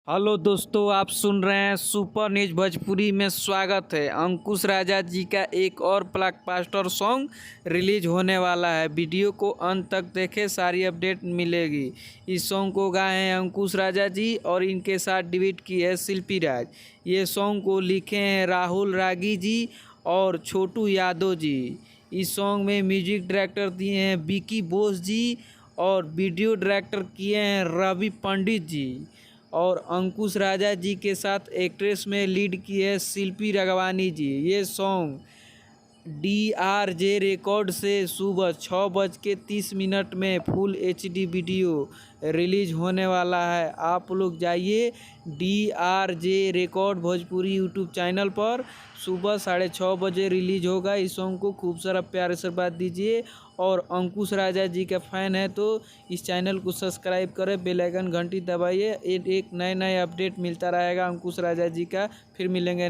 Hello दोस्तों, आप सुन रहे हैं सुपर न्यूज भोजपुरी में। स्वागत है। अंकुश राजा जी का एक और ब्लॉकबस्टर सॉन्ग रिलीज होने वाला है। वीडियो को अंत तक देखें, सारी अपडेट मिलेगी। इस सॉन्ग को गाए हैं अंकुश राजा जी और इनके साथ डिबेट की है शिल्पी राज। ये सॉन्ग को लिखे हैं राहुल रागी जी और छोटू यादव जी। इस सॉन्ग में म्यूजिक डायरेक्टर दिए हैं विकी बोस जी और वीडियो डायरेक्टर किए हैं रवि पंडित जी। और अंकुश राजा जी के साथ एक्ट्रेस में लीड की है शिल्पी राघवानी जी। ये सॉन्ग DRJ रिकॉर्ड से सुबह 6:30 में फुल HD वीडियो रिलीज होने वाला है। आप लोग जाइए DRJ record Bhojpuri YouTube channel पर। सुबह 6:30 रिलीज होगा। इस सॉन्ग को खूब सारा प्यार से बात दीजिए और अंकुश राजा जी का फ़ैन है तो इस चैनल को सब्सक्राइब करें, बेल आइकन घंटी दबाइए। एक नए अपडेट मिलता रहेगा अंकुश राजा जी का। फिर मिलेंगे।